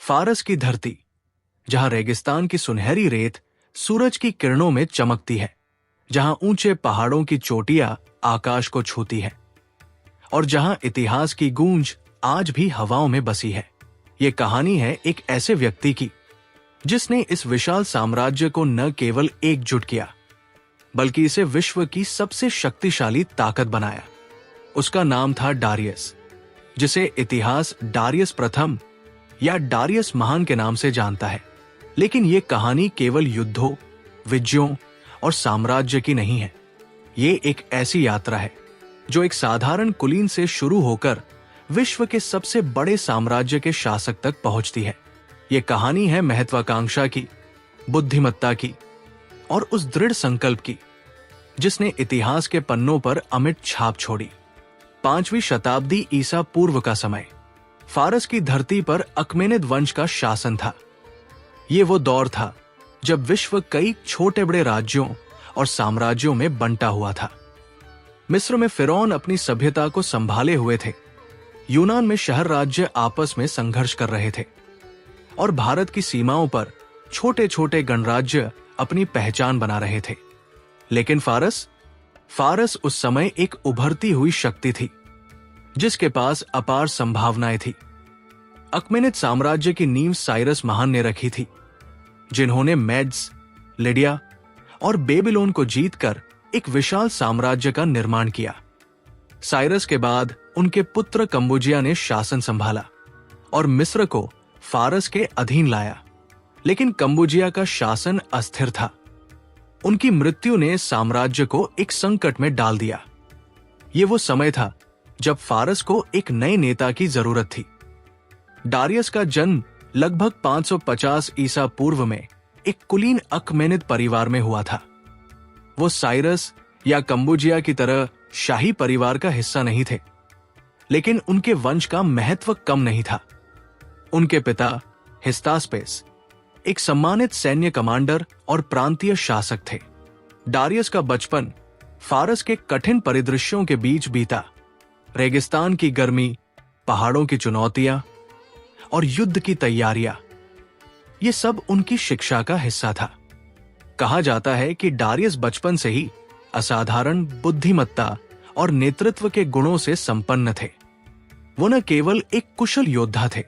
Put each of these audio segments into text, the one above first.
फारस की धरती, जहां रेगिस्तान की सुनहरी रेत सूरज की किरणों में चमकती है, जहां ऊंचे पहाड़ों की चोटियां आकाश को छूती है और जहां इतिहास की गूंज आज भी हवाओं में बसी है। ये कहानी है एक ऐसे व्यक्ति की जिसने इस विशाल साम्राज्य को न केवल एकजुट किया, बल्कि इसे विश्व की सबसे शक्तिशाली ताकत बनाया। उसका नाम था डारियस, जिसे इतिहास डारियस प्रथम या डारियस महान के नाम से जानता है। लेकिन यह कहानी केवल युद्धों, विजयों और साम्राज्य की नहीं है। ये एक ऐसी यात्रा है जो एक साधारण कुलीन से शुरू होकर विश्व के सबसे बड़े साम्राज्य के शासक तक पहुंचती है। ये कहानी है महत्वाकांक्षा की, बुद्धिमत्ता की और उस दृढ़ संकल्प की जिसने इतिहास के पन्नों पर अमिट छाप छोड़ी। 5वीं शताब्दी ईसा पूर्व का समय फारस की धरती पर अकमेनिद वंश का शासन था। ये वो दौर था जब विश्व कई छोटे बड़े राज्यों और साम्राज्यों में बंटा हुआ था। मिस्र में फिरौन अपनी सभ्यता को संभाले हुए थे, यूनान में शहर राज्य आपस में संघर्ष कर रहे थे और भारत की सीमाओं पर छोटे छोटे गणराज्य अपनी पहचान बना रहे थे। लेकिन फारस उस समय एक उभरती हुई शक्ति थी जिसके पास अपार संभावनाएं थी। अकमेनिद साम्राज्य की नींव साइरस महान ने रखी थी, जिन्होंने मेड्स, लिडिया और बेबीलोन को जीतकर एक विशाल साम्राज्य का निर्माण किया। साइरस के बाद उनके पुत्र कंबुजिया ने शासन संभाला और मिस्र को फारस के अधीन लाया। लेकिन कंबुजिया का शासन अस्थिर था। उनकी मृत्यु ने साम्राज्य को एक संकट में डाल दिया। ये वो समय था जब फारस को एक नए नेता की जरूरत थी। डारियस का जन्म लगभग 550 ईसा पूर्व में एक कुलीन अकमेनिद परिवार में हुआ था। वो साइरस या कंबुजिया की तरह शाही परिवार का हिस्सा नहीं थे, लेकिन उनके वंश का महत्व कम नहीं था। उनके पिता हिस्तास्पेस एक सम्मानित सैन्य कमांडर और प्रांतीय शासक थे। डारियस का बचपन फारस के कठिन परिदृश्यों के बीच बीता। रेगिस्तान की गर्मी, पहाड़ों की चुनौतियां और युद्ध की तैयारियां, ये सब उनकी शिक्षा का हिस्सा था। कहा जाता है कि डारियस बचपन से ही असाधारण बुद्धिमत्ता और नेतृत्व के गुणों से संपन्न थे। वो न केवल एक कुशल योद्धा थे,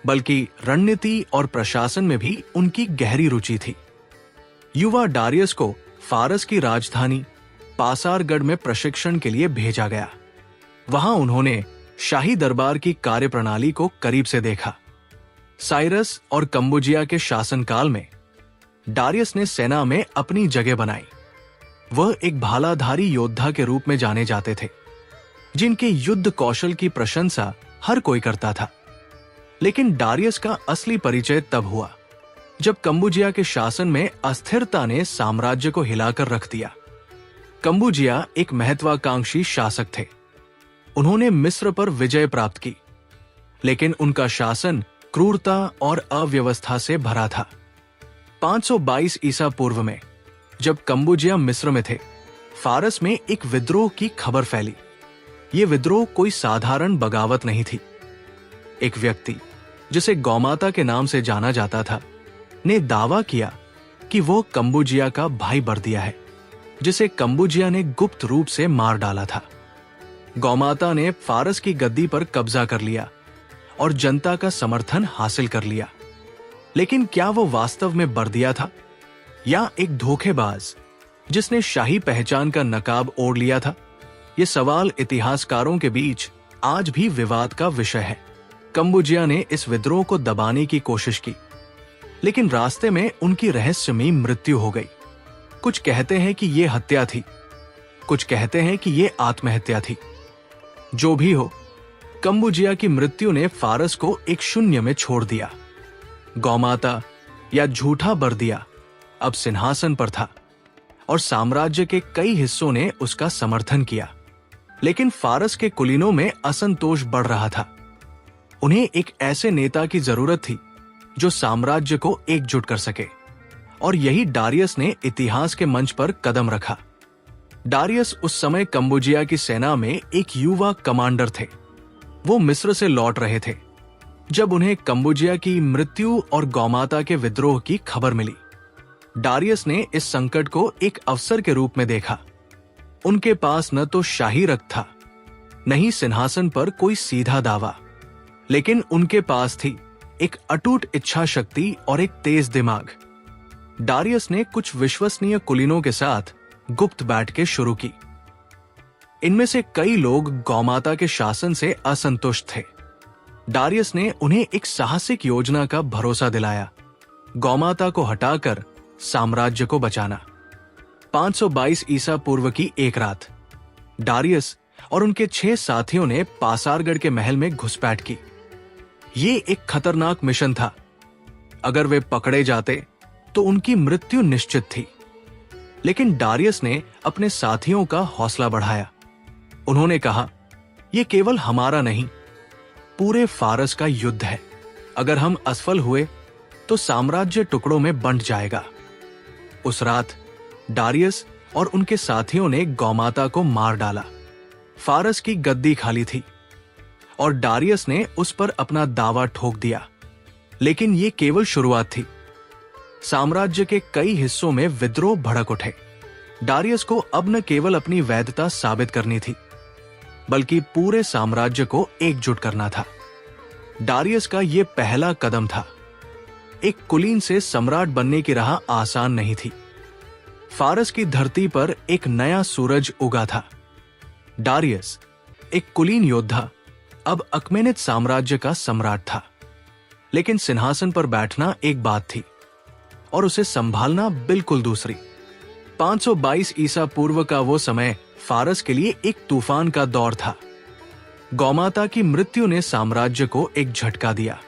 बल्कि रणनीति और प्रशासन में भी उनकी गहरी रुचि थी। युवा डारियस को फारस की राजधानी पासारगढ़ में प्रशिक्षण के लिए भेजा गया। वहां उन्होंने शाही दरबार की कार्यप्रणाली को करीब से देखा। साइरस और कंबुजिया के शासनकाल में डारियस ने सेना में अपनी जगह बनाई। वह एक भालाधारी योद्धा के रूप में जाने जाते थे, जिनके युद्ध कौशल की प्रशंसा हर कोई करता था। लेकिन डारियस का असली परिचय तब हुआ जब कंबुजिया के शासन में अस्थिरता ने साम्राज्य को हिलाकर रख दिया। कंबुजिया एक महत्वाकांक्षी शासक थे। उन्होंने मिस्र पर विजय प्राप्त की, लेकिन उनका शासन क्रूरता और अव्यवस्था से भरा था। 522 ईसा पूर्व में जब कंबुजिया मिस्र में थे, फारस में एक विद्रोह की खबर फैली। ये विद्रोह कोई साधारण बगावत नहीं थी। एक व्यक्ति जिसे गौमाता के नाम से जाना जाता था ने दावा किया कि वो कंबुजिया का भाई बर्दिया है, जिसे कंबुजिया ने गुप्त रूप से मार डाला था। गौमाता ने फारस की गद्दी पर कब्जा कर लिया और जनता का समर्थन हासिल कर लिया। लेकिन क्या वो वास्तव में बर्दिया था या एक धोखेबाज जिसने शाही पहचान का नकाब ओढ़ लिया था? ये सवाल इतिहासकारों के बीच आज भी विवाद का विषय है। कंबुजिया ने इस विद्रोह को दबाने की कोशिश की, लेकिन रास्ते में उनकी रहस्यमयी मृत्यु हो गई। कुछ कहते हैं कि यह हत्या थी, कुछ कहते हैं कि यह आत्महत्या थी। जो भी हो, कंबुजिया की मृत्यु ने फारस को एक शून्य में छोड़ दिया। गौमाता या झूठा बर्दिया अब सिंहासन पर था और साम्राज्य के कई हिस्सों ने उसका समर्थन किया। लेकिन फारस के कुलीनों में असंतोष बढ़ रहा था। उन्हें एक ऐसे नेता की जरूरत थी जो साम्राज्य को एकजुट कर सके, और यही डारियस ने इतिहास के मंच पर कदम रखा। डारियस उस समय कंबुजिया की सेना में एक युवा कमांडर थे। वो मिस्र से लौट रहे थे जब उन्हें कंबोजिया की मृत्यु और गौमाता के विद्रोह की खबर मिली, डारियस ने इस संकट को एक अवसर के रूप में देखा। उनके पास न तो शाही रक्त था, न ही सिंहासन पर कोई सीधा दावा, लेकिन उनके पास थी एक अटूट इच्छा शक्ति और एक तेज दिमाग। डारियस ने कुछ विश्वसनीय कुलीनों के साथ गुप्त बैठकें शुरू की। इनमें से कई लोग गौमाता के शासन से असंतुष्ट थे। डारियस ने उन्हें एक साहसिक योजना का भरोसा दिलाया, गौमाता को हटाकर साम्राज्य को बचाना। 522 ईसा पूर्व की एक रात डारियस और उनके 6 साथियों ने पासारगढ़ के महल में घुसपैठ की। ये एक खतरनाक मिशन था। अगर वे पकड़े जाते तो उनकी मृत्यु निश्चित थी। लेकिन डारियस ने अपने साथियों का हौसला बढ़ाया। उन्होंने कहा, यह केवल हमारा नहीं, पूरे फारस का युद्ध है। अगर हम असफल हुए तो साम्राज्य टुकड़ों में बंट जाएगा। उस रात डारियस और उनके साथियों ने गौमाता को मार डाला। फारस की गद्दी खाली थी और डारियस ने उस पर अपना दावा ठोक दिया। लेकिन यह केवल शुरुआत थी। साम्राज्य के कई हिस्सों में विद्रोह भड़क उठे। डारियस को अब न केवल अपनी वैधता साबित करनी थी, बल्कि पूरे साम्राज्य को एकजुट करना था। डारियस का यह पहला कदम था। एक कुलीन से सम्राट बनने की राह आसान नहीं थी। फारस की धरती पर एक नया सूरज उगा था। डारियस, एक कुलीन योद्धा, अब अकमेनिद साम्राज्य का सम्राट था। लेकिन सिंहासन पर बैठना एक बात थी और उसे संभालना बिल्कुल दूसरी। 522 ईसा पूर्व का वो समय फारस के लिए एक तूफान का दौर था। गौमाता की मृत्यु ने साम्राज्य को एक झटका दिया,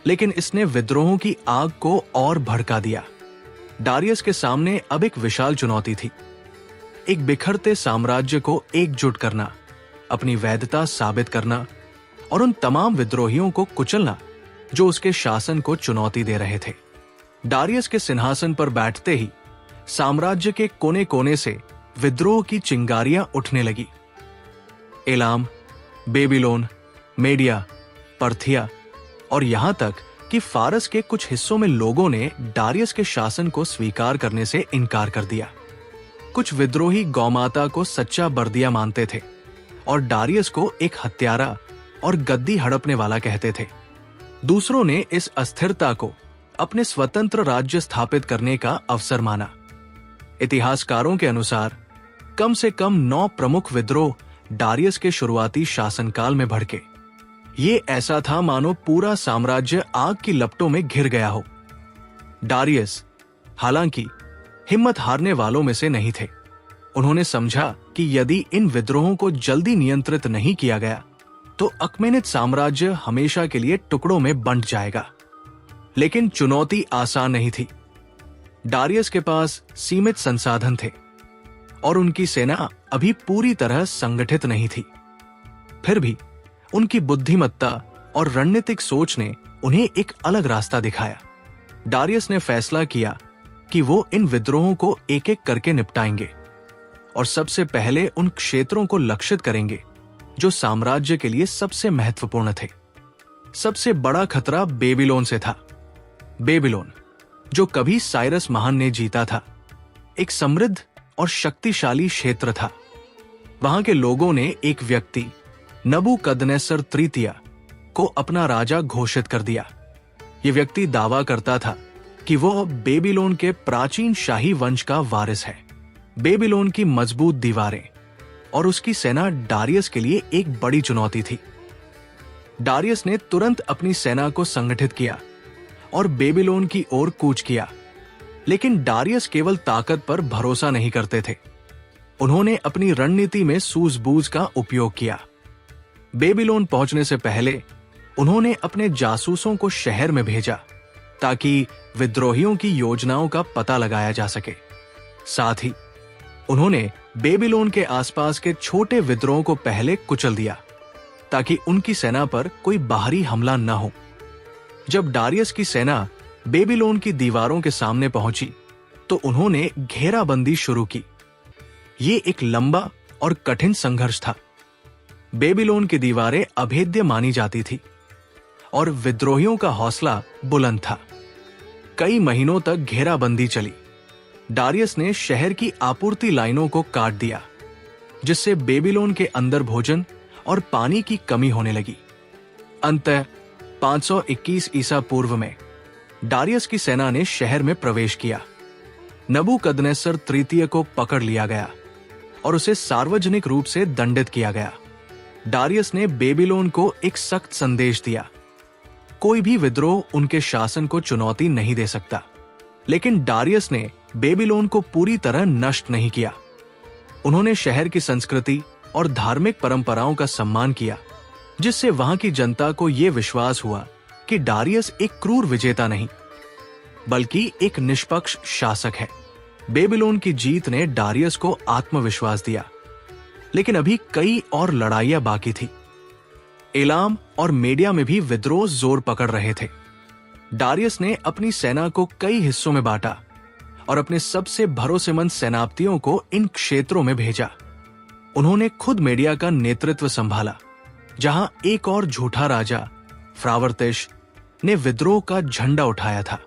लेकिन इसने विद्रोहों की आग को और भड़का दिया। डारियस के सामने अब एक विशाल चुनौती थी, एक बिखरते साम्राज्य को एकजुट करना, अपनी वैधता साबित करना और उन तमाम विद्रोहियों को कुचलना जो उसके शासन को चुनौती दे रहे थे। डारियस के सिंहासन पर बैठते ही साम्राज्य के कोने कोने से विद्रोह की चिंगारियां उठने लगी। एलाम, बेबीलोन, मेडिया, पर्थिया और यहां तक कि फारस के कुछ हिस्सों में लोगों ने डारियस के शासन को स्वीकार करने से इनकार कर दिया। कुछ विद्रोही गौमाता को सच्चा बर्दिया मानते थे और डारियस को एक हत्यारा और गद्दी हड़पने वाला कहते थे। दूसरों ने इस अस्थिरता को अपने स्वतंत्र राज्य स्थापित करने का अवसर माना। इतिहासकारों के अनुसार कम से कम 9 प्रमुख विद्रोह डारियस के शुरुआती शासनकाल में भड़के। ये ऐसा था मानो पूरा साम्राज्य आग की लपटों में घिर गया हो। डारियस, हालांकि, हिम्मत हारने वालों में से नहीं थे। उन्होंने समझा कि यदि इन विद्रोहों को जल्दी नियंत्रित नहीं किया गया तो अकमेनिद साम्राज्य हमेशा के लिए टुकड़ों में बंट जाएगा। लेकिन चुनौती आसान नहीं थी। डारियस के पास सीमित संसाधन थे और उनकी सेना अभी पूरी तरह संगठित नहीं थी। फिर भी उनकी बुद्धिमत्ता और रणनीतिक सोच ने उन्हें एक अलग रास्ता दिखाया। डारियस ने फैसला किया कि वो इन विद्रोहों को एक एक करके निपटाएंगे और सबसे पहले उन क्षेत्रों को लक्षित करेंगे जो साम्राज्य के लिए सबसे महत्वपूर्ण थे। सबसे बड़ा खतरा बेबीलोन से था। बेबीलोन, जो कभी साइरस महान ने जीता था, एक समृद्ध और शक्तिशाली क्षेत्र था। वहां के लोगों ने एक व्यक्ति नबूकदनेस्सर तृतीय को अपना राजा घोषित कर दिया। यह व्यक्ति दावा करता था कि वो बेबीलोन के प्राचीन शाही वंश का वारिस है। बेबीलोन की मजबूत दीवारें और उसकी सेना डारियस के लिए एक बड़ी चुनौती थी। डारियस ने तुरंत अपनी सेना को संगठित किया और बेबीलोन की ओर कूच किया। लेकिन डारियस केवल ताकत पर भरोसा नहीं करते थे। उन्होंने अपनी रणनीति में सूझबूझ का उपयोग किया। बेबीलोन पहुंचने से पहले उन्होंने अपने जासूसों को शहर में भेजा ताकि विद्रोहियों की योजनाओं का पता लगाया जा सके। साथ ही उन्होंने बेबीलोन के आसपास के छोटे विद्रोहों को पहले कुचल दिया ताकि उनकी सेना पर कोई बाहरी हमला न हो। जब डारियस की सेना बेबीलोन की दीवारों के सामने पहुंची तो उन्होंने घेराबंदी शुरू की। ये एक लंबा और कठिन संघर्ष था। बेबीलोन की दीवारें अभेद्य मानी जाती थी और विद्रोहियों का हौसला बुलंद था। कई महीनों तक घेराबंदी चली। डारियस ने शहर की आपूर्ति लाइनों को काट दिया, जिससे बेबीलोन के अंदर भोजन और पानी की कमी होने लगी। अंततः 521 ईसा पूर्व में डारियस की सेना ने शहर में प्रवेश किया। नबूकदनेस्सर तृतीय को पकड़ लिया गया और उसे सार्वजनिक रूप से दंडित किया गया। डारियस ने बेबीलोन को एक सख्त संदेश दिया, कोई भी विद्रोह उनके शासन को चुनौती नहीं दे सकता। लेकिन डारियस ने बेबीलोन को पूरी तरह नष्ट नहीं किया। उन्होंने शहर की संस्कृति और धार्मिक परंपराओं का सम्मान किया, जिससे वहां की जनता को यह विश्वास हुआ कि डारियस एक क्रूर विजेता नहीं, बल्कि एक निष्पक्ष शासक है। बेबीलोन की जीत ने डारियस को आत्मविश्वास दिया, लेकिन अभी कई और लड़ाइयां बाकी थी। एलाम और मेडिया में भी विद्रोह जोर पकड़ रहे थे। डारियस ने अपनी सेना को कई हिस्सों में बांटा और अपने सबसे भरोसेमंद सेनापतियों को इन क्षेत्रों में भेजा। उन्होंने खुद मेडिया का नेतृत्व संभाला, जहां एक और झूठा राजा फ्रावर्तिश ने विद्रोह का झंडा उठाया था।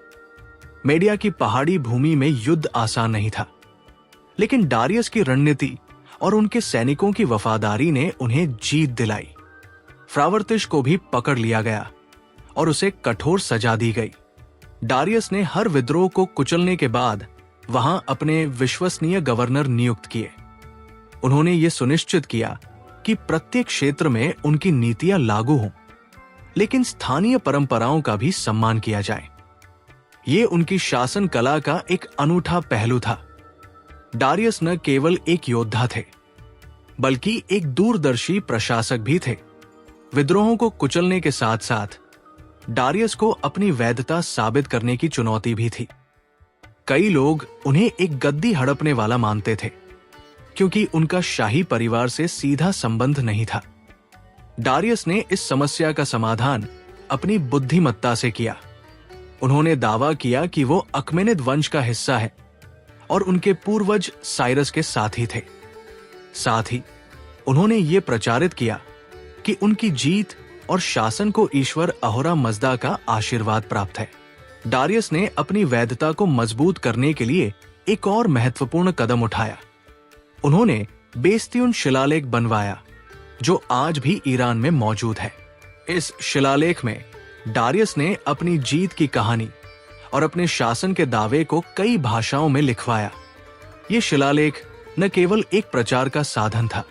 मेडिया की पहाड़ी भूमि में युद्ध आसान नहीं था, लेकिन डारियस की रणनीति और उनके सैनिकों की वफादारी ने उन्हें जीत दिलाई। फ्रावर्तिश को भी पकड़ लिया गया और उसे कठोर सजा दी गई। डारियस ने हर विद्रोह को कुचलने के बाद वहां अपने विश्वसनीय गवर्नर नियुक्त किए। उन्होंने ये सुनिश्चित किया कि प्रत्येक क्षेत्र में उनकी नीतियां लागू हों, लेकिन स्थानीय परंपराओं का भी सम्मान किया जाए। ये उनकी शासन कला का एक अनूठा पहलू था। डारियस न केवल एक योद्धा थे, बल्कि एक दूरदर्शी प्रशासक भी थे। विद्रोहों को कुचलने के साथ साथ डारियस को अपनी वैधता साबित करने की चुनौती भी थी। कई लोग उन्हें एक गद्दी हड़पने वाला मानते थे, क्योंकि उनका शाही परिवार से सीधा संबंध नहीं था। डारियस ने इस समस्या का समाधान अपनी बुद्धिमत्ता से किया। उन्होंने दावा किया कि वो अकमेनिद वंश का हिस्सा है और उनके पूर्वज साइरस के साथी थे। साथ ही उन्होंने ये प्रचारित किया कि उनकी जीत और शासन को ईश्वर अहोरा मज़दा का आशीर्वाद प्राप्त है। डारियस ने अपनी वैधता को मजबूत करने के लिए एक और महत्वपूर्ण कदम उठाया। उन्होंने बेस्तियुन शिलालेख बनवाया, जो आज भी ईरान में मौजूद है। इस शिलालेख में डारियस ने अपनी जीत की कहानी और अपने शासन के दावे को कई भाषाओं में लिखवाया। ये शिलालेख न केवल एक प्रचार का साधन था,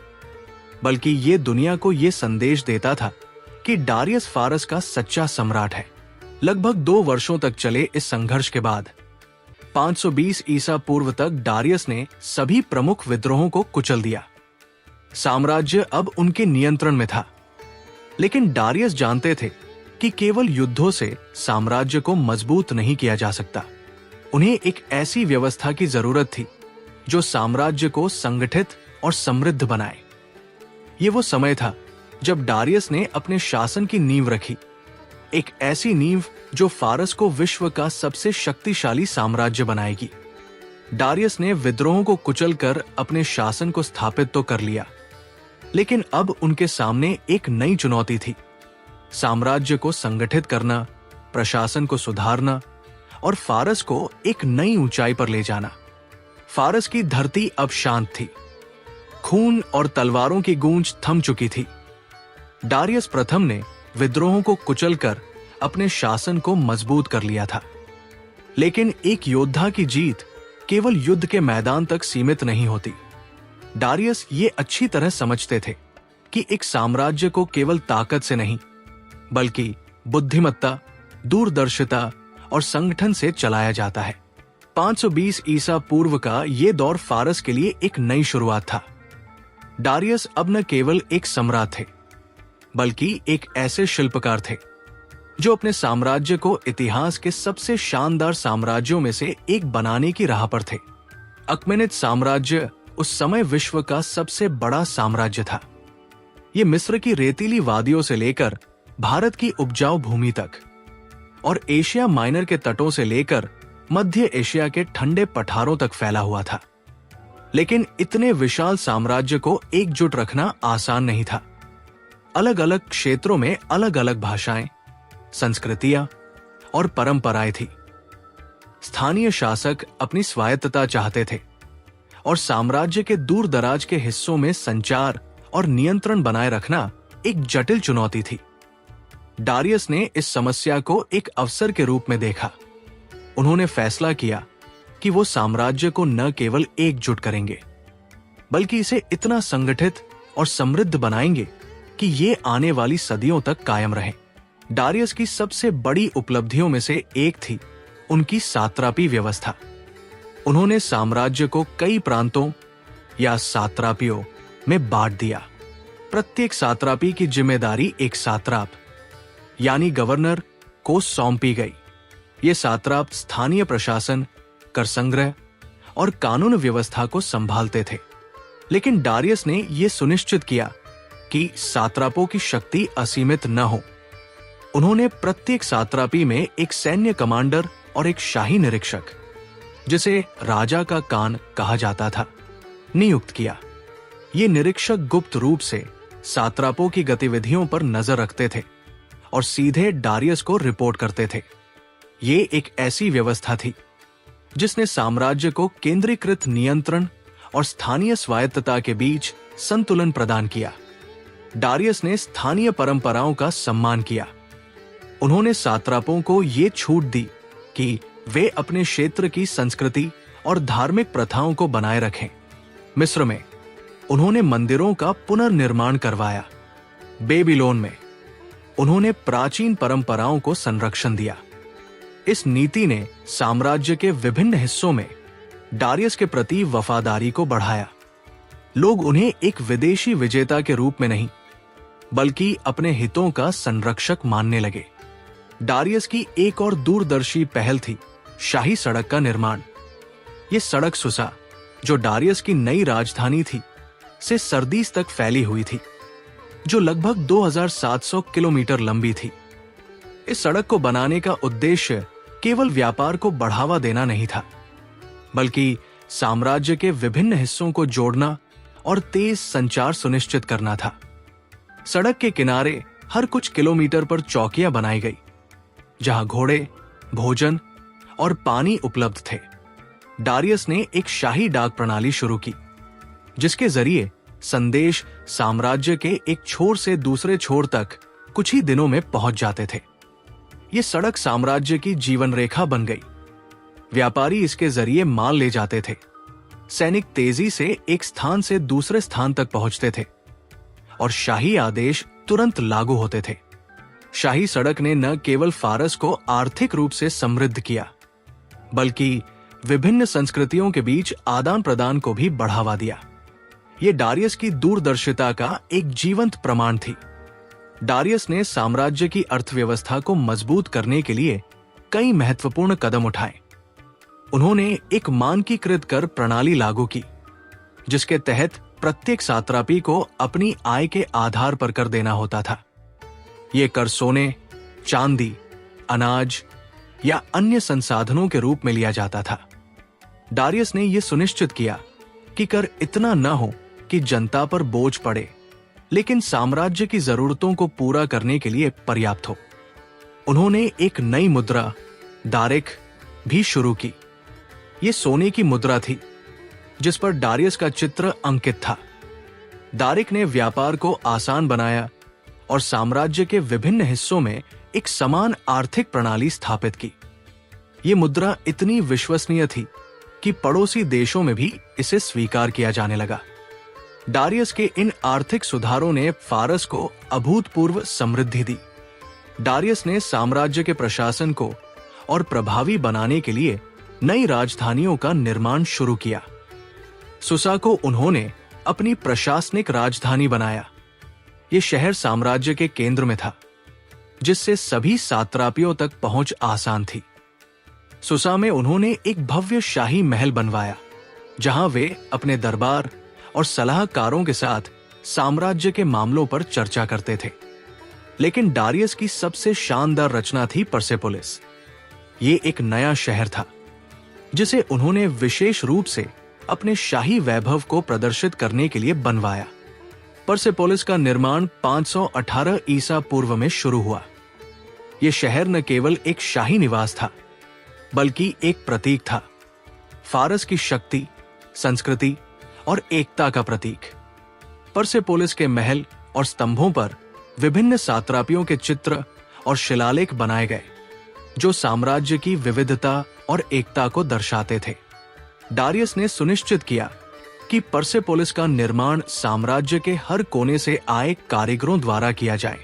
बल्कि ये दुनिया को ये संदेश देता था कि डारियस फारस का सच्चा सम्राट है। लगभग 2 वर्षों तक चले इस संघर्ष के बाद 520 ईसा पूर्व तक डारियस ने सभी प्रमुख विद्रोहों को कुचल दिया। साम्राज्य अब उनके नियंत्रण में था, लेकिन डारियस जानते थे कि केवल युद्धों से साम्राज्य को मजबूत नहीं किया जा सकता। उन्हें एक ऐसी व्यवस्था की जरूरत थी जो साम्राज्य को संगठित और समृद्ध बनाए। ये वो समय था जब डारियस ने अपने शासन की नींव रखी, एक ऐसी नींव जो फारस को विश्व का सबसे शक्तिशाली साम्राज्य बनाएगी। डारियस ने विद्रोहों को कुचलकर अपने शासन को स्थापित तो कर लिया, लेकिन अब उनके सामने एक नई चुनौती थी। साम्राज्य को संगठित करना, प्रशासन को सुधारना और फारस को एक नई ऊंचाई पर ले जाना। फारस की धरती अब शांत थी। खून और तलवारों की गूंज थम चुकी थी। डारियस प्रथम ने विद्रोहों को कुचलकर अपने शासन को मजबूत कर लिया था, लेकिन एक योद्धा की जीत केवल युद्ध के मैदान तक सीमित नहीं होती। डारियस ये अच्छी तरह समझते थे कि एक साम्राज्य को केवल ताकत से नहीं, बल्कि बुद्धिमत्ता, दूरदर्शिता और संगठन से चलाया जाता है। 520 ईसा पूर्व का ये दौर फारस के लिए एक नई शुरुआत था। डारियस अब न केवल एक सम्राट थे, बल्कि एक ऐसे शिल्पकार थे जो अपने साम्राज्य को इतिहास के सबसे शानदार साम्राज्यों में से एक बनाने की राह पर थे। अकमेनिद साम्राज्य उस समय विश्व का सबसे बड़ा साम्राज्य था। ये मिस्र की रेतीली वादियों से लेकर भारत की उपजाऊ भूमि तक और एशिया माइनर के तटों से लेकर मध्य एशिया के ठंडे पठारों तक फैला हुआ था। लेकिन इतने विशाल साम्राज्य को एकजुट रखना आसान नहीं था। अलग अलग क्षेत्रों में अलग अलग भाषाएं, संस्कृतियां और परंपराएं थी। स्थानीय शासक अपनी स्वायत्तता चाहते थे और साम्राज्य के दूर दराज के हिस्सों में संचार और नियंत्रण बनाए रखना एक जटिल चुनौती थी। डारियस ने इस समस्या को एक अवसर के रूप में देखा। उन्होंने फैसला किया कि वो साम्राज्य को न केवल एकजुट करेंगे, बल्कि इसे इतना संगठित और समृद्ध बनाएंगे कि ये आने वाली सदियों तक कायम रहे। डारियस की सबसे बड़ी उपलब्धियों में से एक थी उनकी सात्रापी व्यवस्था। उन्होंने साम्राज्य को कई प्रांतों या सात्रापियों में बांट दिया। प्रत्येक सात्रापी की जिम्मेदारी एक सात्राप यानी गवर्नर को सौंपी गई। ये सात्राप स्थानीय प्रशासन, कर संग्रह और कानून व्यवस्था को संभालते थे। लेकिन डारियस ने यह सुनिश्चित किया कि सात्रापों की शक्ति असीमित न हो। उन्होंने प्रत्येक सात्रापी में एक सैन्य कमांडर और एक शाही निरीक्षक, जिसे राजा का कान कहा जाता था, नियुक्त किया। ये निरीक्षक गुप्त रूप से सात्रापों की गतिविधियों पर नजर रखते थे और सीधे डारियस को रिपोर्ट करते थे। ये एक ऐसी व्यवस्था थी जिसने साम्राज्य को केंद्रीकृत नियंत्रण और स्थानीय स्वायत्तता के बीच संतुलन प्रदान किया। डारियस ने स्थानीय परंपराओं का सम्मान किया। उन्होंने सात्रापों को ये छूट दी कि वे अपने क्षेत्र की संस्कृति और धार्मिक प्रथाओं को बनाए रखें। मिस्र में उन्होंने मंदिरों का पुनर्निर्माण करवाया। बेबीलोन में उन्होंने प्राचीन परंपराओं को संरक्षण दिया। इस नीति ने साम्राज्य के विभिन्न हिस्सों में डारियस के प्रति वफादारी को बढ़ाया। लोग उन्हें एक विदेशी विजेता के रूप में नहीं, बल्कि अपने हितों का संरक्षक मानने लगे। डारियस की एक और दूरदर्शी पहल थी शाही सड़क का निर्माण। ये सड़क सुसा, जो डारियस की नई राजधानी थी, से सरदीस तक फैली हुई थी, जो लगभग 2700 किलोमीटर लंबी थी। इस सड़क को बनाने का उद्देश्य केवल व्यापार को बढ़ावा देना नहीं था, बल्कि साम्राज्य के विभिन्न हिस्सों को जोड़ना और तेज संचार सुनिश्चित करना था। सड़क के किनारे हर कुछ किलोमीटर पर चौकियां बनाई गई, जहां घोड़े, भोजन और पानी उपलब्ध थे। डारियस ने एक शाही डाक प्रणाली शुरू की, जिसके जरिए संदेश साम्राज्य के एक छोर से दूसरे छोर तक कुछ ही दिनों में पहुंच जाते थे। ये सड़क साम्राज्य की जीवन रेखा बन गई। व्यापारी इसके जरिए माल ले जाते थे। सैनिक तेजी से एक स्थान से दूसरे स्थान तक पहुंचते थे और शाही आदेश तुरंत लागू होते थे। शाही सड़क ने न केवल फारस को आर्थिक रूप से समृद्ध किया, बल्कि विभिन्न संस्कृतियों के बीच आदान प्रदान को भी बढ़ावा दिया। ये डारियस की दूरदर्शिता का एक जीवंत प्रमाण थी। डारियस ने साम्राज्य की अर्थव्यवस्था को मजबूत करने के लिए कई महत्वपूर्ण कदम उठाए। उन्होंने एक मानकीकृत कर प्रणाली लागू की, जिसके तहत प्रत्येक सात्रापी को अपनी आय के आधार पर कर देना होता था। ये कर सोने, चांदी, अनाज या अन्य संसाधनों के रूप में लिया जाता था। डारियस ने यह सुनिश्चित किया कि कर इतना न हो कि जनता पर बोझ पड़े, लेकिन साम्राज्य की जरूरतों को पूरा करने के लिए पर्याप्त हो। उन्होंने एक नई मुद्रा, दारिक, भी शुरू की। यह सोने की मुद्रा थी, जिस पर डारियस का चित्र अंकित था। दारिक ने व्यापार को आसान बनाया और साम्राज्य के विभिन्न हिस्सों में एक समान आर्थिक प्रणाली स्थापित की। यह मुद्रा इतनी विश्वसनीय थी कि पड़ोसी देशों में भी इसे स्वीकार किया जाने लगा। डारियस के इन आर्थिक सुधारों ने फारस को अभूतपूर्व समृद्धि दी। डारियस ने साम्राज्य के प्रशासन को और प्रभावी बनाने के लिए नई राजधानियों का निर्माण शुरू किया। सुसा को उन्होंने अपनी प्रशासनिक राजधानी बनाया। यह शहर साम्राज्य के केंद्र में था, जिससे सभी सात्रापियों तक पहुंच आसान थी। सुसा में उन्होंने एक भव्य शाही महल बनवाया, जहां वे अपने दरबार और सलाहकारों के साथ साम्राज्य के मामलों पर चर्चा करते थे। लेकिन डारियस की सबसे शानदार रचना थी परसेपोलिस। ये एक नया शहर था, जिसे उन्होंने विशेष रूप से अपने शाही वैभव को प्रदर्शित करने के लिए बनवाया। परसेपोलिस का निर्माण 518 ईसा पूर्व में शुरू हुआ। ये शहर न केवल एक शाही निवास था, बल्कि एक प्रतीक था, फारस की शक्ति, संस्कृति और एकता का प्रतीक। परसेपोलिस के महल और स्तंभों पर विभिन्न सात्रापियों के चित्र और शिलालेख बनाए गए, जो साम्राज्य की विविधता और एकता को दर्शाते थे। डारियस ने सुनिश्चित किया कि परसेपोलिस का निर्माण साम्राज्य के हर कोने से आए कारीगरों द्वारा किया जाए,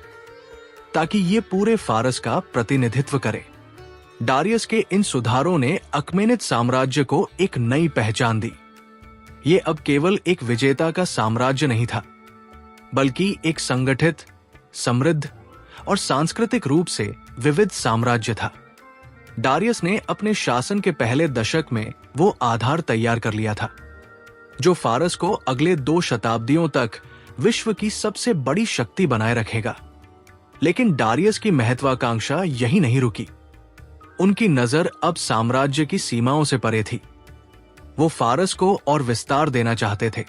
ताकि ये पूरे फारस का प्रतिनिधित्व करे। डारियस के इन सुधारों ने अकमेनिद साम्राज्य को एक नई पहचान दी। ये अब केवल एक विजेता का साम्राज्य नहीं था, बल्कि एक संगठित, समृद्ध और सांस्कृतिक रूप से विविध साम्राज्य था। डारियस ने अपने शासन के पहले दशक में वो आधार तैयार कर लिया था, जो फारस को अगले 2 शताब्दियों तक विश्व की सबसे बड़ी शक्ति बनाए रखेगा। लेकिन डारियस की महत्वाकांक्षा यही नहीं रुकी। उनकी नजर अब साम्राज्य की सीमाओं से परे थी। वो फारस को और विस्तार देना चाहते थे,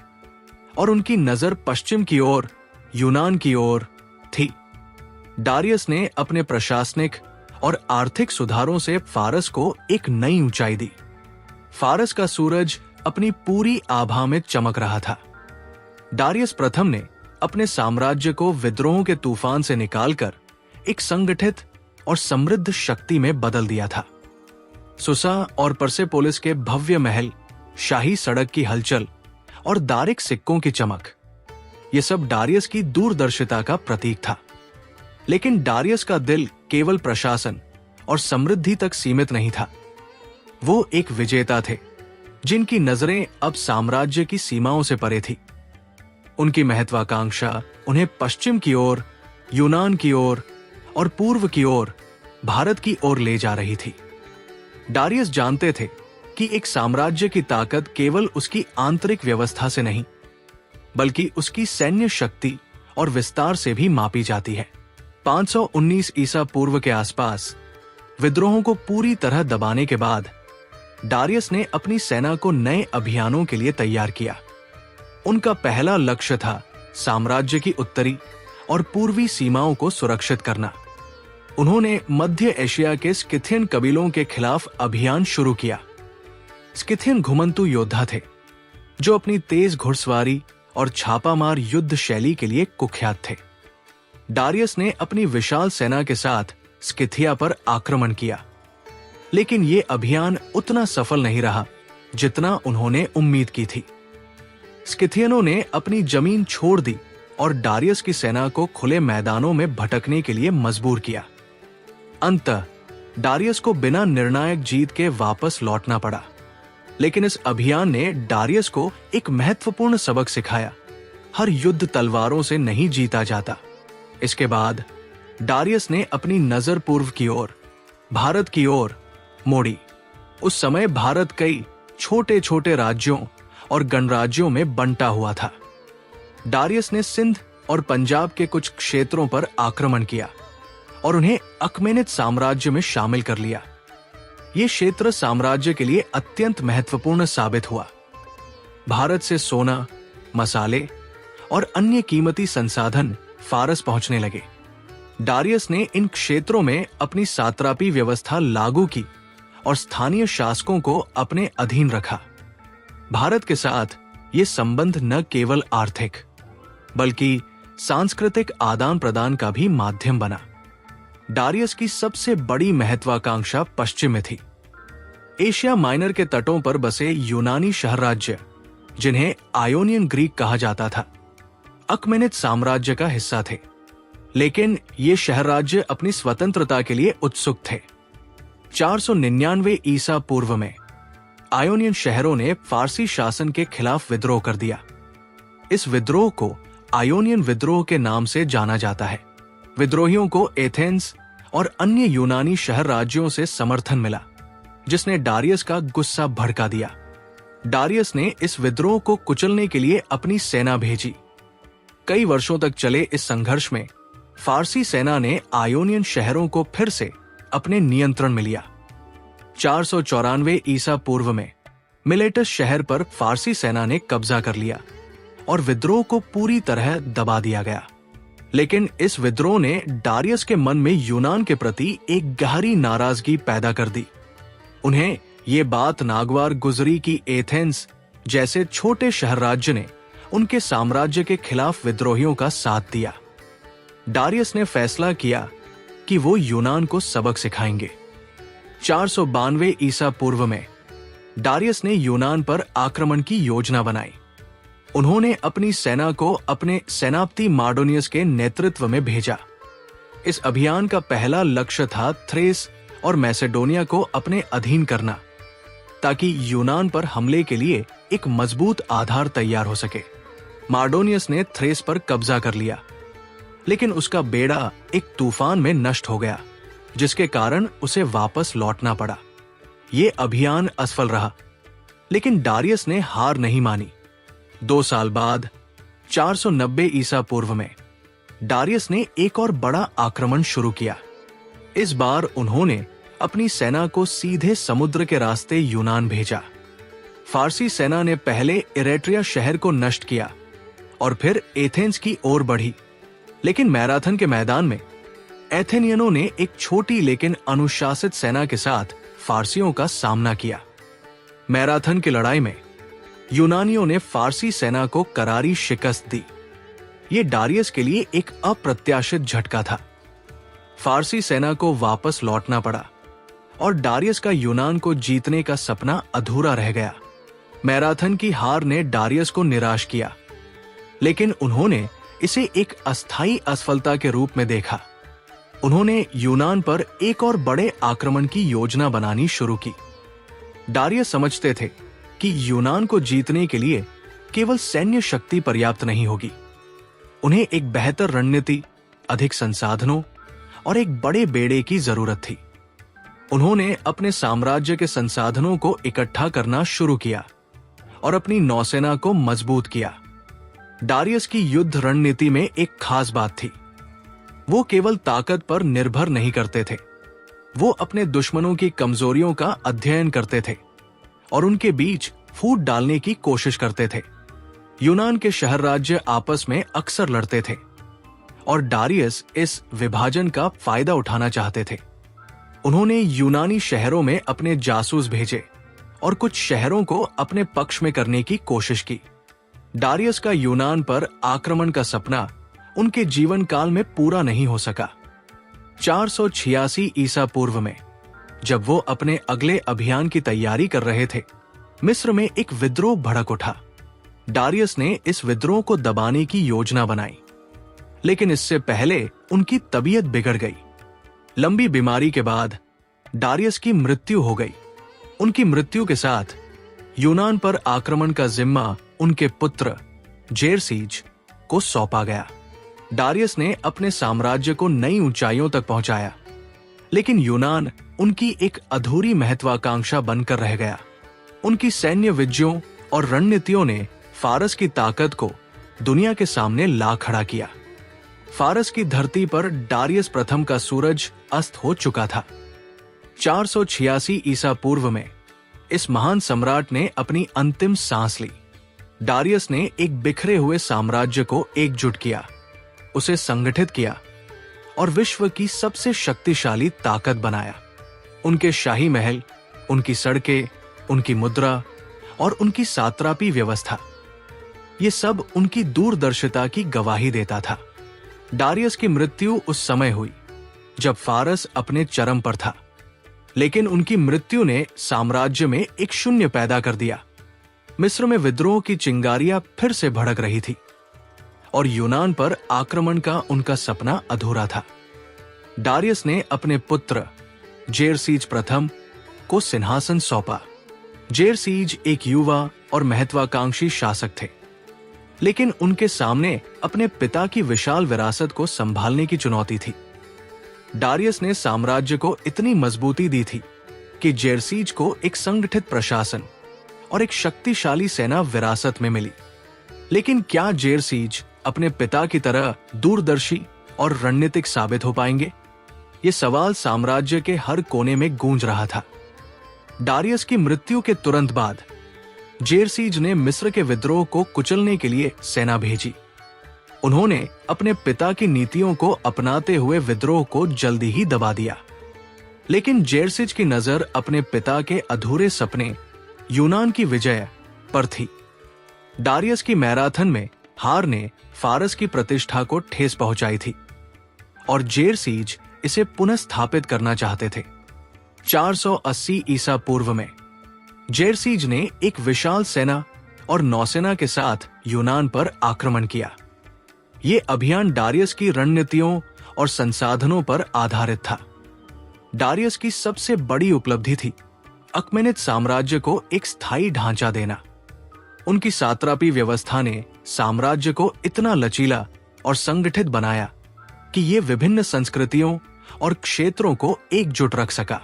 और उनकी नजर पश्चिम की ओर, यूनान की ओर थी। डारियस ने अपने प्रशासनिक और आर्थिक सुधारों से फारस को एक नई ऊंचाई दी। फारस का सूरज अपनी पूरी आभा में चमक रहा था। डारियस प्रथम ने अपने साम्राज्य को विद्रोहों के तूफान से निकालकर एक संगठित और समृद्ध शक्ति में बदल दिया था। सुसा और परसेपोलिस के भव्य महल, शाही सड़क की हलचल और दारिक सिक्कों की चमक, ये सब डारियस की दूरदर्शिता का प्रतीक था। लेकिन डारियस का दिल केवल प्रशासन और समृद्धि तक सीमित नहीं था। वो एक विजेता थे, जिनकी नजरें अब साम्राज्य की सीमाओं से परे थी। उनकी महत्वाकांक्षा उन्हें पश्चिम की ओर, यूनान की ओर और पूर्व की ओर, भारत की ओर ले जा रही थी। डारियस जानते थे कि एक साम्राज्य की ताकत केवल उसकी आंतरिक व्यवस्था से नहीं, बल्कि उसकी सैन्य शक्ति और विस्तार से भी मापी जाती है। 519 ईसा पूर्व के आसपास विद्रोहों को पूरी तरह दबाने के बाद डारियस ने अपनी सेना को नए अभियानों के लिए तैयार किया। उनका पहला लक्ष्य था साम्राज्य की उत्तरी और पूर्वी सीमाओं को सुरक्षित करना। उन्होंने मध्य एशिया के स्किथियन कबीलों के खिलाफ अभियान शुरू किया। स्किथियन घुमंतू योद्धा थे, जो अपनी तेज घुड़सवारी और छापामार युद्ध शैली के लिए कुख्यात थे। डारियस ने अपनी विशाल सेना के साथ स्किथिया पर आक्रमण किया, लेकिन यह अभियान उतना सफल नहीं रहा जितना उन्होंने उम्मीद की थी। स्किथियनों ने अपनी जमीन छोड़ दी और डारियस की सेना को खुले मैदानों में भटकने के लिए मजबूर किया। अंततः डारियस को बिना निर्णायक जीत के वापस लौटना पड़ा। लेकिन इस अभियान ने डारियस को एक महत्वपूर्ण सबक सिखाया। हर युद्ध तलवारों से नहीं जीता जाता। इसके बाद डारियस ने अपनी नजर पूर्व की ओर, भारत की ओर मोड़ी। उस समय भारत कई छोटे छोटे राज्यों और गणराज्यों में बंटा हुआ था। डारियस ने सिंध और पंजाब के कुछ क्षेत्रों पर आक्रमण किया और उन्हें अकमेनिद साम्राज्य में शामिल कर लिया। ये क्षेत्र साम्राज्य के लिए अत्यंत महत्वपूर्ण साबित हुआ। भारत से सोना, मसाले और अन्य कीमती संसाधन फारस पहुंचने लगे। डारियस ने इन क्षेत्रों में अपनी सात्रापी व्यवस्था लागू की और स्थानीय शासकों को अपने अधीन रखा। भारत के साथ ये संबंध न केवल आर्थिक बल्कि सांस्कृतिक आदान प्रदान का भी माध्यम बना। डारियस की सबसे बड़ी महत्वाकांक्षा पश्चिम में थी। एशिया माइनर के तटों पर बसे यूनानी शहर राज्य, जिन्हें आयोनियन ग्रीक कहा जाता था, अकमेनिद साम्राज्य का हिस्सा थे। लेकिन ये शहर राज्य अपनी स्वतंत्रता के लिए उत्सुक थे। 499 ईसा पूर्व में आयोनियन शहरों ने फारसी शासन के खिलाफ विद्रोह कर दिया। इस विद्रोह को आयोनियन विद्रोह के नाम से जाना जाता है। विद्रोहियों को एथेंस और अन्य यूनानी शहर राज्यों से समर्थन मिला, जिसने डारियस का गुस्सा भड़का दिया। डारियस ने इस विद्रोह को कुचलने के लिए अपनी सेना भेजी। कई वर्षों तक चले इस संघर्ष में फारसी सेना ने आयोनियन शहरों को फिर से अपने नियंत्रण में लिया। 494 ईसा पूर्व में मिलेटस शहर पर फारसी सेना ने कब्जा कर लिया और विद्रोह को पूरी तरह दबा दिया गया। लेकिन इस विद्रोह ने डारियस के मन में यूनान के प्रति एक गहरी नाराजगी पैदा कर दी। उन्हें ये बात नागवार गुजरी कि एथेंस जैसे छोटे शहर राज्य ने उनके साम्राज्य के खिलाफ विद्रोहियों का साथ दिया। डारियस ने फैसला किया कि वो यूनान को सबक सिखाएंगे। 492 ईसा पूर्व में डारियस ने यूनान पर आक्रमण की योजना बनाई। उन्होंने अपनी सेना को अपने सेनापति मार्डोनियस के नेतृत्व में भेजा। इस अभियान का पहला लक्ष्य था थ्रेस और मैसेडोनिया को अपने अधीन करना, ताकि यूनान पर हमले के लिए एक मजबूत आधार तैयार हो सके। मार्डोनियस ने थ्रेस पर कब्जा कर लिया, लेकिन उसका बेड़ा एक तूफान में नष्ट हो गया, जिसके कारण उसे वापस लौटना पड़ा। ये अभियान असफल रहा, लेकिन डारियस ने हार नहीं मानी। 2 साल बाद 490 ईसा पूर्व में डारियस ने एक और बड़ा आक्रमण शुरू किया। इस बार उन्होंने अपनी सेना को सीधे समुद्र के रास्ते यूनान भेजा। फारसी सेना ने पहले इरेट्रिया शहर को नष्ट किया और फिर एथेंस की ओर बढ़ी, लेकिन मैराथन के मैदान में एथेनियनों ने एक छोटी लेकिन अनुशासित सेना के साथ फारसियों का सामना किया। मैराथन की लड़ाई में यूनानियों ने फारसी सेना को करारी शिकस्त दी। ये डारियस के लिए एक अप्रत्याशित झटका था। फारसी सेना को वापस लौटना पड़ा और डारियस का यूनान को जीतने का सपना अधूरा रह गया। मैराथन की हार ने डारियस को निराश किया, लेकिन उन्होंने इसे एक अस्थायी असफलता के रूप में देखा। उन्होंने यूनान पर एक और बड़े आक्रमण की योजना बनानी शुरू की। डारियस समझते थे कि यूनान को जीतने के लिए केवल सैन्य शक्ति पर्याप्त नहीं होगी। उन्हें एक बेहतर रणनीति, अधिक संसाधनों और एक बड़े बेड़े की जरूरत थी। उन्होंने अपने साम्राज्य के संसाधनों को इकट्ठा करना शुरू किया और अपनी नौसेना को मजबूत किया। डारियस की युद्ध रणनीति में एक खास बात थी। वो केवल ताकत पर निर्भर नहीं करते थे, वो अपने दुश्मनों की कमजोरियों का अध्ययन करते थे और उनके बीच फूट डालने की कोशिश करते थे। यूनान के शहर राज्य आपस में अक्सर लड़ते थे और डारियस इस विभाजन का फायदा उठाना चाहते थे। उन्होंने यूनानी शहरों में अपने जासूस भेजे और कुछ शहरों को अपने पक्ष में करने की कोशिश की। डारियस का यूनान पर आक्रमण का सपना उनके जीवन काल में पूरा नहीं हो सका। 486 ईसा पूर्व में जब वो अपने अगले अभियान की तैयारी कर रहे थे, मिस्र में एक विद्रोह भड़क उठा। डारियस ने इस विद्रोह को दबाने की योजना बनाई, लेकिन इससे पहले उनकी तबीयत बिगड़ गई। लंबी बीमारी के बाद डारियस की मृत्यु हो गई। उनकी मृत्यु के साथ यूनान पर आक्रमण का जिम्मा उनके पुत्र जेरसीज को सौंपा गया। डारियस ने अपने साम्राज्य को नई ऊंचाइयों तक पहुंचाया, लेकिन यूनान उनकी एक अधूरी महत्वाकांक्षा बनकर रह गया। उनकी सैन्य विजयों और रणनीतियों ने फारस की ताकत को दुनिया के सामने ला खड़ा किया। फारस की धरती पर डारियस प्रथम का सूरज अस्त हो चुका था। 486 ईसा पूर्व में इस महान सम्राट ने अपनी अंतिम सांस ली। डारियस ने एक बिखरे हुए साम्राज्य को एकजुट किया, उसे संगठित किया और विश्व की सबसे शक्तिशाली ताकत बनाया। उनके शाही महल, उनकी सड़कें, उनकी मुद्रा और उनकी सात्रापी व्यवस्था, ये सब उनकी दूरदर्शिता की गवाही देता था। डारियस की मृत्यु उस समय हुई जब फारस अपने चरम पर था, लेकिन उनकी मृत्यु ने साम्राज्य में एक शून्य पैदा कर दिया। मिस्र में विद्रोह की चिंगारियां फिर से भड़क रही थी और यूनान पर आक्रमण का उनका सपना अधूरा था। डारियस ने अपने पुत्र जेरसीज प्रथम को सिंहासन सौंपा। जेरसीज एक युवा और महत्वाकांक्षी शासक थे, लेकिन उनके सामने अपने पिता की विशाल विरासत को संभालने की चुनौती थी। डारियस ने साम्राज्य को इतनी मजबूती दी थी कि जेरसीज को एक संगठित प्रशासन और एक शक्तिशाली सेना विरासत में मिली। लेकिन क्या जेरसीज अपने पिता की तरह दूरदर्शी और रणनीतिक साबित हो पाएंगे? ये सवाल साम्राज्य के हर कोने में गूंज रहा था। डारियस की मृत्यु के तुरंत बाद जेरसीज ने मिस्र के विद्रोह को कुचलने के लिए सेना भेजी। उन्होंने अपने पिता की नीतियों को अपनाते हुए विद्रोह को जल्दी ही दबा दिया। लेकिन जेरसिज की नजर अपने पिता के अधूरे सपने यूनान की विजय पर थी। डारियस की मैराथन में हार ने फारस की प्रतिष्ठा को ठेस पहुंचाई थी और जेरसीज इसे पुनः स्थापित करना चाहते थे। 480 ईसा पूर्व में जेरसीज ने एक विशाल सेना और नौसेना के साथ यूनान पर आक्रमण किया। यह अभियान डारियस की रणनीतियों और संसाधनों पर आधारित था। डारियस की सबसे बड़ी उपलब्धि थी अकमेनिद साम्राज्य को एक स्थायी ढांचा देना। उनकी सात्रापी व्यवस्था ने साम्राज्य को इतना लचीला और संगठित बनाया कि ये विभिन्न संस्कृतियों और क्षेत्रों को एकजुट रख सका।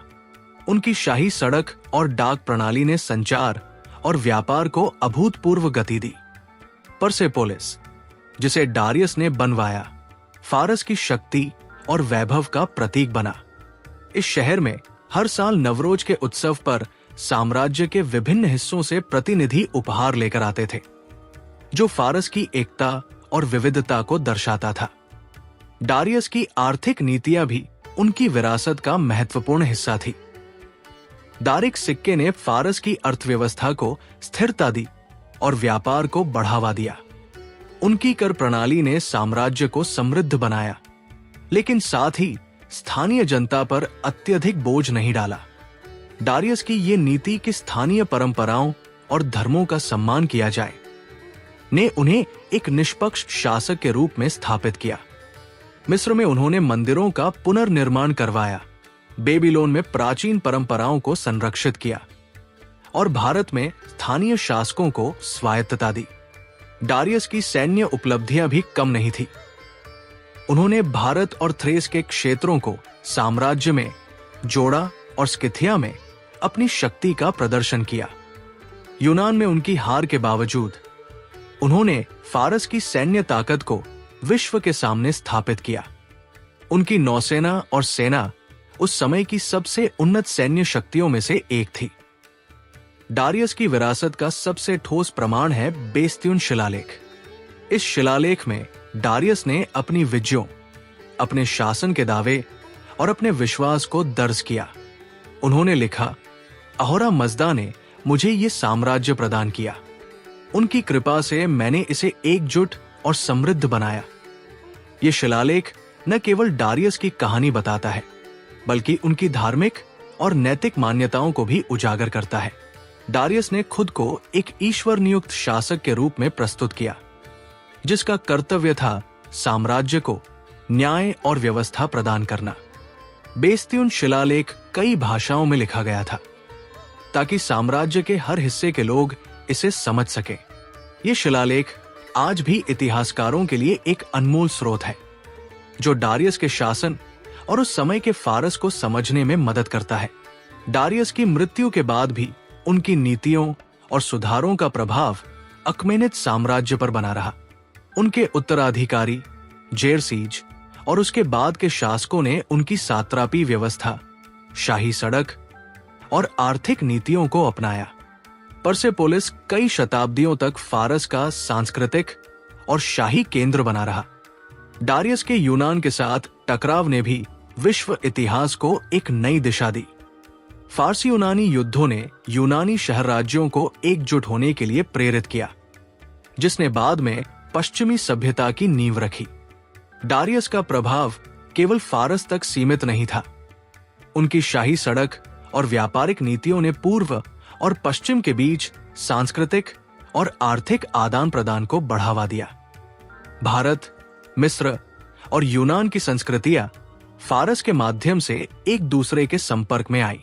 उनकी शाही सड़क और डाक प्रणाली ने संचार और व्यापार को अभूतपूर्व गति दी। परसेपोलिस, जिसे डारियस ने बनवाया, फारस की शक्ति और वैभव का प्रतीक बना। इस शहर में हर साल नवरोज के उत्सव पर साम्राज्य के विभिन्न हिस्सों से प्रतिनिधि उपहार लेकर आते थे, जो फारस की एकता और विविधता को दर्शाता था। डारियस की आर्थिक नीतियां भी उनकी विरासत का महत्वपूर्ण हिस्सा थी। दारिक सिक्के ने फारस की अर्थव्यवस्था को स्थिरता दी और व्यापार को बढ़ावा दिया। उनकी कर प्रणाली ने साम्राज्य को समृद्ध बनाया, लेकिन साथ ही स्थानीय जनता पर अत्यधिक बोझ नहीं डाला। डारियस की ये नीति कि स्थानीय परंपराओं और धर्मों का सम्मान किया जाए ने उन्हें एक निष्पक्ष शासक के रूप में स्थापित किया। मिस्र में उन्होंने मंदिरों का पुनर्निर्माण करवाया, बेबीलोन में प्राचीन परंपराओं को संरक्षित किया और भारत में स्थानीय शासकों को स्वायत्तता दी। डारियस की सैन्य उपलब्धियां भी कम नहीं थी। उन्होंने भारत और थ्रेस के क्षेत्रों को साम्राज्य में जोड़ा और स्किथिया में अपनी शक्ति का प्रदर्शन किया। यूनान में उनकी हार के बावजूद उन्होंने फारस की सैन्य ताकत को विश्व के सामने स्थापित किया। उनकी नौसेना और सेना उस समय की सबसे उन्नत सैन्य शक्तियों में से एक थी। डारियस की विरासत का सबसे ठोस प्रमाण है बेस्त्यून शिलालेख। इस शिलालेख में डारियस ने अपनी विजयों, अपने शासन के दावे और अपने विश्वास को दर्ज किया। उन्होंने लिखा, अहोरा मज़दा ने मुझे ये साम्राज्य प्रदान किया। उनकी कृपा से मैंने इसे एकजुट और समृद्ध बनाया। ये शिलालेख न केवल डारियस की कहानी बताता है, बल्कि उनकी धार्मिक और नैतिक मान्यताओं को भी उजागर करता है। डारियस ने खुद को एक ईश्वर नियुक्त शासक के रूप में प्रस्तुत किया, जिसका कर्तव्य था साम्राज्य को न्याय और व्यवस्था प्रदान करना। बेस्त्यून शिलालेख कई भाषाओं में लिखा गया था, ताकि साम्राज्य के हर हिस्से के लोग इसे समझ सके। ये शिलालेख आज भी इतिहासकारों के लिए एक अनमोल स्रोत है, जो डारियस के शासन और उस समय के फारस को समझने में मदद करता है। डारियस की मृत्यु के बाद भी उनकी नीतियों और सुधारों का प्रभाव अकमेनिद साम्राज्य पर बना रहा। उनके उत्तराधिकारी जेरसीज और उसके बाद के शासकों ने उनकी सात्रापी व्यवस्था, शाही सड़क और आर्थिक नीतियों को अपनाया। परसेपोलिस कई शताब्दियों तक फारस का सांस्कृतिक और शाही केंद्र बना रहा। डारियस के यूनान के साथ टकराव ने भी विश्व इतिहास को एक नई दिशा दी। फारसी यूनानी युद्धों ने यूनानी शहर राज्यों को एकजुट होने के लिए प्रेरित किया, जिसने बाद में पश्चिमी सभ्यता की नींव रखी। डारियस का प्रभाव केवल फारस तक सीमित नहीं था। उनकी शाही सड़क और व्यापारिक नीतियों ने पूर्व और पश्चिम के बीच सांस्कृतिक और आर्थिक आदान प्रदान को बढ़ावा दिया। भारत, मिस्र और यूनान की संस्कृतियां फारस के माध्यम से एक दूसरे के संपर्क में आई।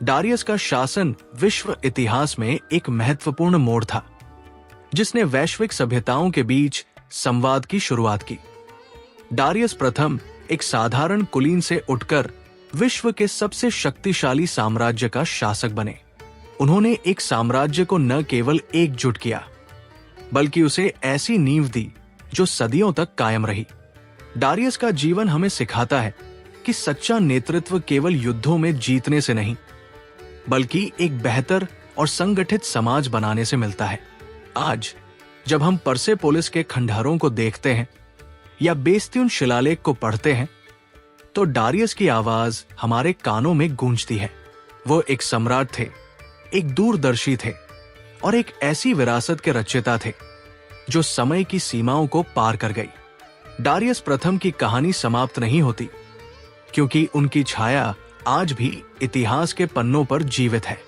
डारियस का शासन विश्व इतिहास में एक महत्वपूर्ण मोड़ था, जिसने वैश्विक सभ्यताओं के बीच संवाद की शुरुआत की। डारियस प्रथम एक साधारण कुलीन से उठकर विश्व के सबसे शक्तिशाली साम्राज्य का शासक बने। उन्होंने एक साम्राज्य को न केवल एकजुट किया, बल्कि उसे ऐसी नींव दी जो सदियों तक कायम रही। डारियस का जीवन हमें सिखाता है कि सच्चा नेतृत्व केवल युद्धों में जीतने से नहीं, बल्कि एक बेहतर और संगठित समाज बनाने से मिलता है। आज जब हम परसेपोलिस के खंडहरों को देखते हैं या बेस्तियन शिलालेख को पढ़ते हैं तो डारियस की आवाज हमारे कानों में गूंजती है। वो एक सम्राट थे, एक दूरदर्शी थे और एक ऐसी विरासत के रचयिता थे जो समय की सीमाओं को पार कर गई। डारियस प्रथम की कहानी समाप्त नहीं होती क्योंकि उनकी छाया आज भी इतिहास के पन्नों पर जीवित है।